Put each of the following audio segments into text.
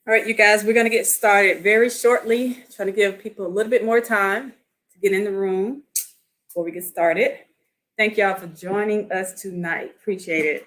All right, you guys, we're going to get started very shortly. Trying to give people a little bit more time to get in the room before we get started. Thank y'all for joining us tonight. Appreciate it.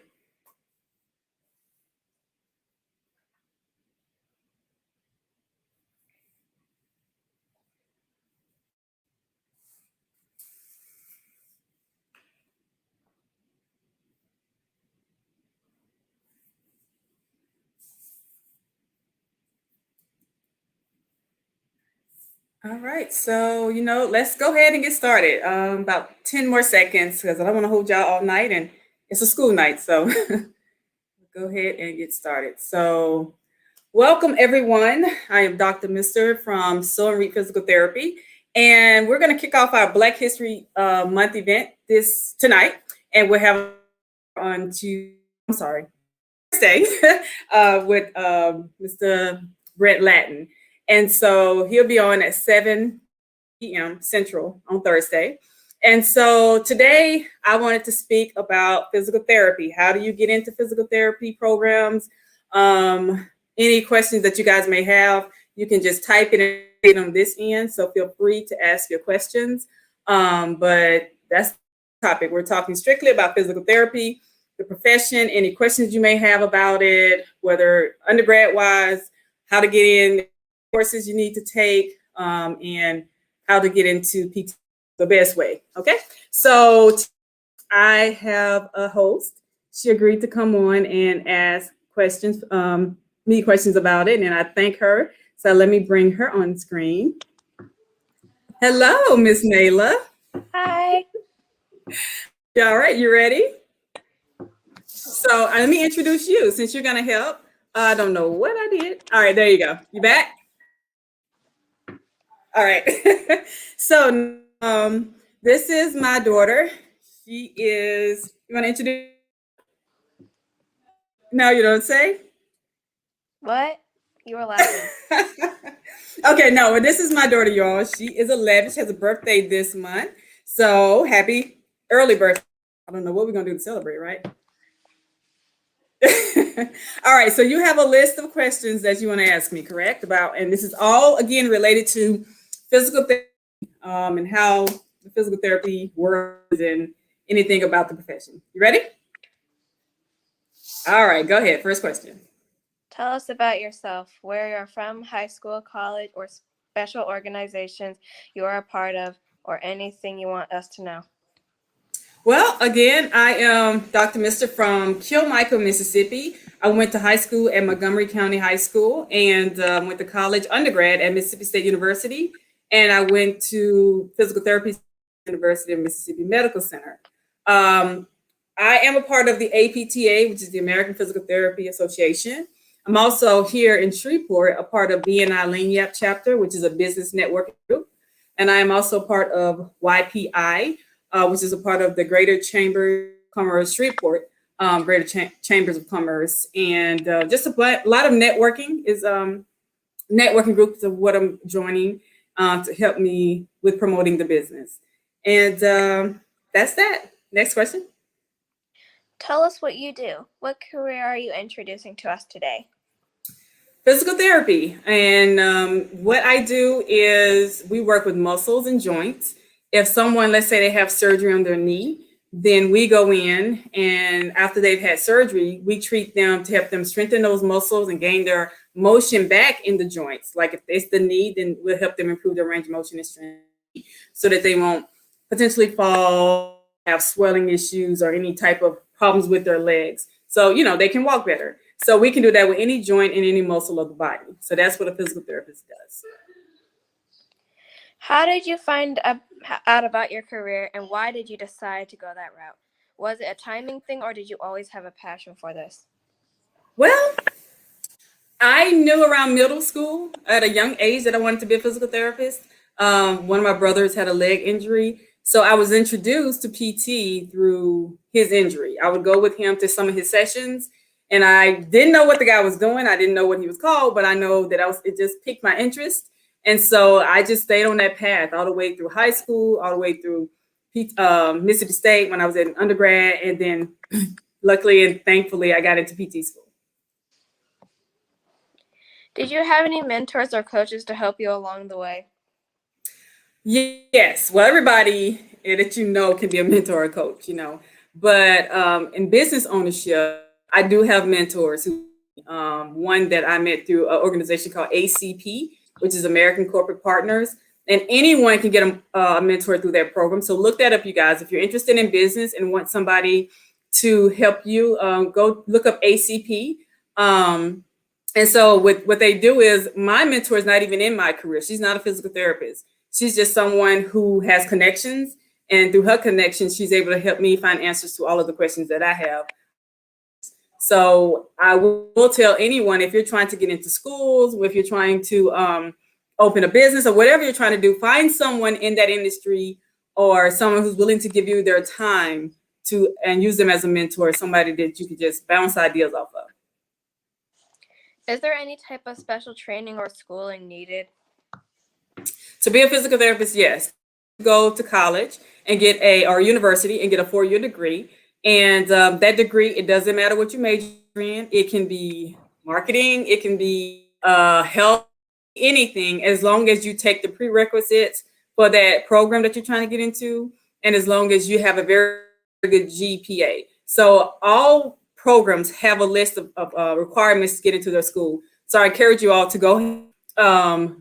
All right, so let's go ahead and get started. About 10 more seconds because I don't want to hold y'all all night, and it's a school night, so go ahead and get started. So, welcome everyone. I am Dr. Mister from Sew and Read Physical Therapy, and we're going to kick off our Black History Month event this tonight, and we'll have on to Thursday with Mr. Brett Latin. And so he'll be on at 7 p.m. Central on Thursday. And so today I wanted to speak about physical therapy. How do you get into physical therapy programs? Any questions that you guys may have, you can just type it in on this end. So feel free to ask your questions. But that's the topic. We're talking strictly about physical therapy, the profession, any questions you may have about it, whether undergrad wise, how to get in, courses you need to take, and how to get into PT the best way. Okay, so I have a host. She agreed to come on and ask questions, me questions about it, and I thank her. So let me bring her on screen. Hello, Miss Nayla. Hi. All right, you ready? So let me introduce you since you're gonna help. I don't know what I did. All right, there you go. You back? All right. So this is my daughter. She is, you want to introduce? No, you don't say? What? You were laughing. Okay, no, this is my daughter, y'all. She is 11. She has a birthday this month. So happy early birthday. I don't know what we're going to do to celebrate, right? All right, so you have a list of questions that you want to ask me, correct? And this is all, again, related to physical therapy and how the physical therapy works and anything about the profession. You ready? All right, go ahead. First question. Tell us about yourself, where you're from, high school, college, or special organizations you are a part of, or anything you want us to know. Well, again, I am Dr. Mister from Kilmichael, Mississippi. I went to high school at Montgomery County High School and went to college undergrad at Mississippi State University. And I went to physical therapy University of Mississippi Medical Center. I am a part of the APTA, which is the American Physical Therapy Association. I'm also here in Shreveport, a part of BNI Lagniappe chapter, which is a business networking group. And I am also part of YPI, which is a part of the Greater Chamber of Commerce Shreveport, Greater Chambers of Commerce. And just a lot of networking is networking groups of what I'm joining to help me with promoting the business. And that's that. Next question. Tell us what you do. What career are you introducing to us today? Physical therapy. And what I do is we work with muscles and joints. If someone, let's say they have surgery on their knee, then we go in and after they've had surgery, we treat them to help them strengthen those muscles and gain their motion back in the joints. Like if it's the knee, then we'll help them improve their range of motion and strength so that they won't potentially fall, have swelling issues or any type of problems with their legs. So, they can walk better. So we can do that with any joint and any muscle of the body. So that's what a physical therapist does. How did you find out about your career and why did you decide to go that route? Was it a timing thing or did you always have a passion for this? Well, I knew around middle school at a young age that I wanted to be a physical therapist. One of my brothers had a leg injury. So I was introduced to PT through his injury. I would go with him to some of his sessions and I didn't know what the guy was doing. I didn't know what he was called, but I know that it just piqued my interest. And so I just stayed on that path all the way through high school, all the way through Mississippi State when I was in undergrad. And then luckily and thankfully, I got into PT school. Did you have any mentors or coaches to help you along the way? Yes. Well, everybody that you know can be a mentor or coach, But in business ownership, I do have mentors who, one that I met through an organization called ACP, which is American Corporate Partners. And anyone can get a mentor through that program. So look that up, you guys. If you're interested in business and want somebody to help you, go look up ACP. And so what they do is my mentor is not even in my career. She's not a physical therapist. She's just someone who has connections. And through her connections, she's able to help me find answers to all of the questions that I have. So I will tell anyone, if you're trying to get into schools, if you're trying to open a business or whatever you're trying to do, find someone in that industry or someone who's willing to give you their time to and use them as a mentor, somebody that you can just bounce ideas off of. Is there any type of special training or schooling needed? To be a physical therapist, yes. Go to college and get or university and get a 4-year degree. And that degree, it doesn't matter what you major in. It can be marketing, it can be health, anything, as long as you take the prerequisites for that program that you're trying to get into, and as long as you have a very good GPA. So all programs have a list of requirements to get into their school. So I encourage you all to go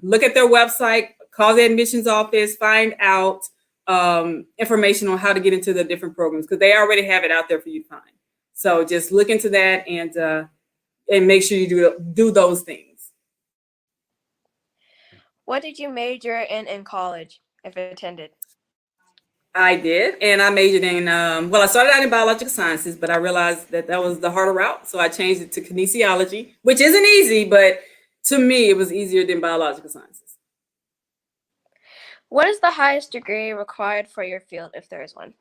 look at their website, call the admissions office, find out information on how to get into the different programs, because they already have it out there for you to find. So just look into that and make sure you do those things. What did you major in college, if you attended? I did, and I majored in, I started out in biological sciences, but I realized that was the harder route. So I changed it to kinesiology, which isn't easy, but to me, it was easier than biological sciences. What is the highest degree required for your field, if there is one?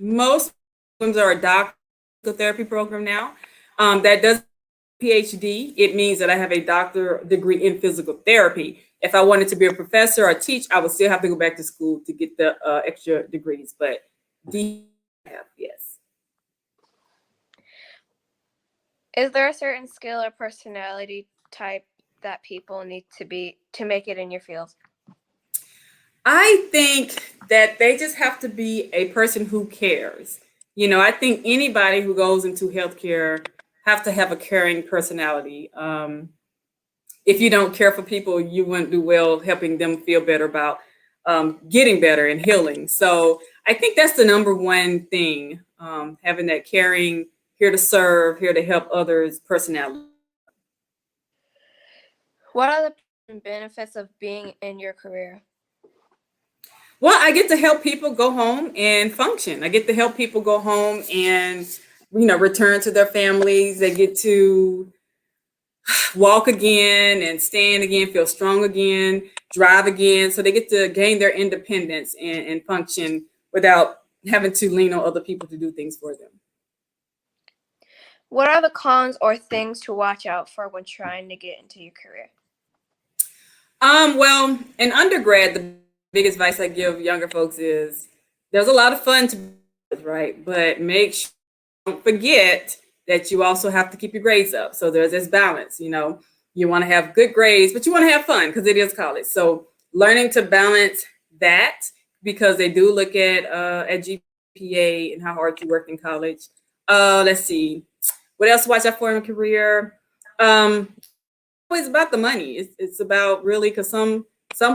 Most programs are a doctoral therapy program now. That does PhD. It means that I have a doctorate degree in physical therapy. If I wanted to be a professor or teach, I would still have to go back to school to get the extra degrees. But yes. Is there a certain skill or personality type that people need to make it in your field? I think that they just have to be a person who cares. I think anybody who goes into healthcare have to have a caring personality. If you don't care for people, you wouldn't do well helping them feel better about getting better and healing. So I think that's the number one thing, having that caring, here to serve, here to help others personality. What are the benefits of being in your career? Well, I get to help people go home and function. I get to help people go home and, return to their families. They get to walk again and stand again, feel strong again, drive again. So they get to gain their independence and function without having to lean on other people to do things for them. What are the cons or things to watch out for when trying to get into your career? Well, in undergrad, the biggest advice I give younger folks is there's a lot of fun to do, right? But make sure don't forget that you also have to keep your grades up. So there's this balance, you want to have good grades, but you want to have fun because it is college. So learning to balance that, because they do look at GPA and how hard you work in college. Let's see. What else to watch out for in a career? Always about the money. It's about really, because some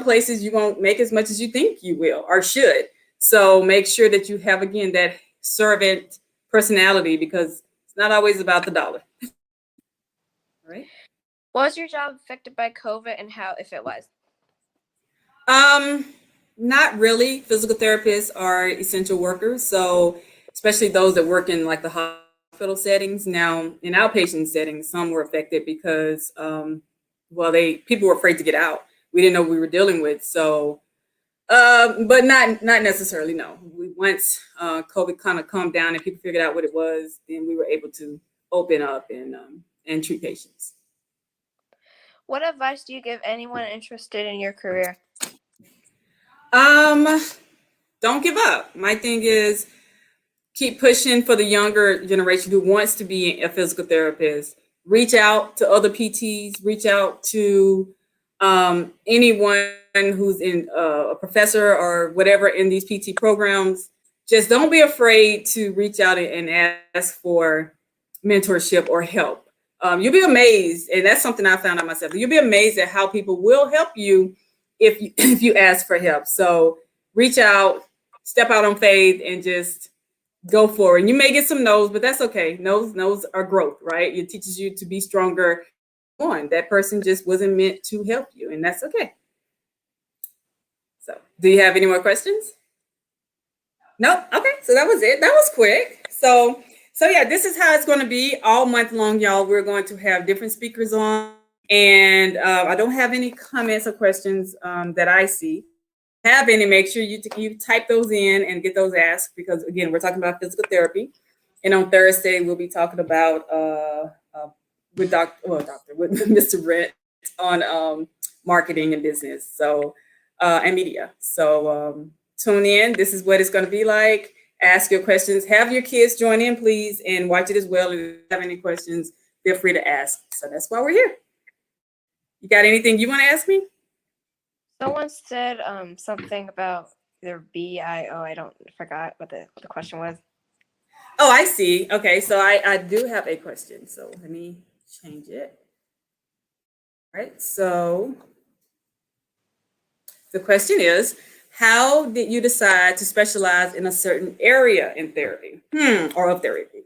places you won't make as much as you think you will or should. So make sure that you have, again, that servant personality, because it's not always about the dollar. Right? Was your job affected by COVID, and how, if it was? Not really. Physical therapists are essential workers. So especially those that work in like the hospital settings. Now, in outpatient settings, some were affected because, people were afraid to get out. We didn't know what we were dealing with. So, but not necessarily, no. Once COVID kind of calmed down and people figured out what it was, then we were able to open up and treat patients. What advice do you give anyone interested in your career? Don't give up. My thing is, keep pushing for the younger generation who wants to be a physical therapist. reach out to other PTs, reach out to anyone who's in a professor or whatever in these PT programs. Just don't be afraid to reach out and ask for mentorship or help. You'll be amazed, and that's something I found out myself. You'll be amazed at how people will help you if you if you ask for help. So reach out, step out on faith, and just go for it. And you may get some no's, but that's okay. No's are growth, right? It teaches you to be stronger. On that person just wasn't meant to help you, and that's okay. So, do you have any more questions? No. Okay. So that was it. That was quick. So yeah, this is how it's going to be all month long, y'all. We're going to have different speakers on, and I don't have any comments or questions that I see. Have any, make sure you type those in and get those asked, because again, we're talking about physical therapy, and on Thursday we'll be talking about with Mr. Brent on marketing and business, so and media. So tune in. This is what it's going to be like. Ask your questions. Have your kids join in, please, and watch it as well. And if you have any questions, feel free to ask. So that's why we're here. You got anything you want to ask me? Someone said something about their BIO. I forgot what the question was. Oh, I see. Okay, so I do have a question. So let me change it. All right, so the question is, how did you decide to specialize in a certain area in therapy or of therapy?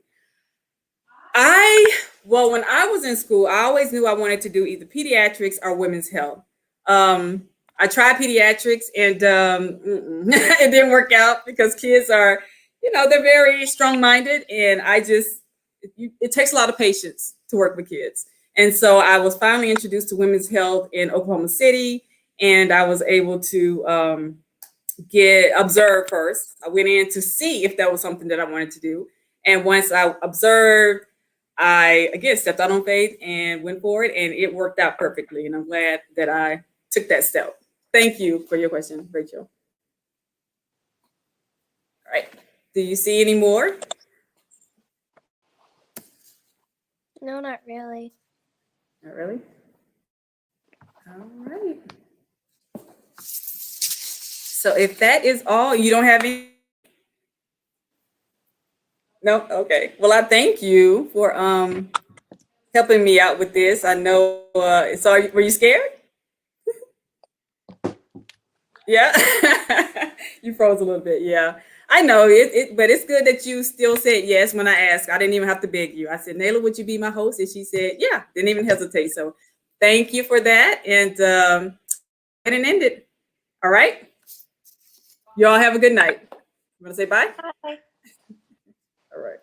Well, when I was in school, I always knew I wanted to do either pediatrics or women's health. I tried pediatrics and it didn't work out because kids are, they're very strong-minded, and it takes a lot of patience to work with kids. And so I was finally introduced to women's health in Oklahoma City, and I was able to get observed first. I went in to see if that was something that I wanted to do. And once I observed, I again stepped out on faith and went for it, and it worked out perfectly. And I'm glad that I took that step. Thank you for your question, Rachel. All right. Do you see any more? No, not really. Not really? All right. So if that is all, you don't have any? No? Okay. Well, I thank you for helping me out with this. I know, were you scared? Yeah. You froze a little bit. Yeah. I know but it's good that you still said yes when I asked. I didn't even have to beg you. I said, Nayla, would you be my host? And she said, yeah, didn't even hesitate. So thank you for that. And end it. All right. You all have a good night. You want to say bye? Bye. All right.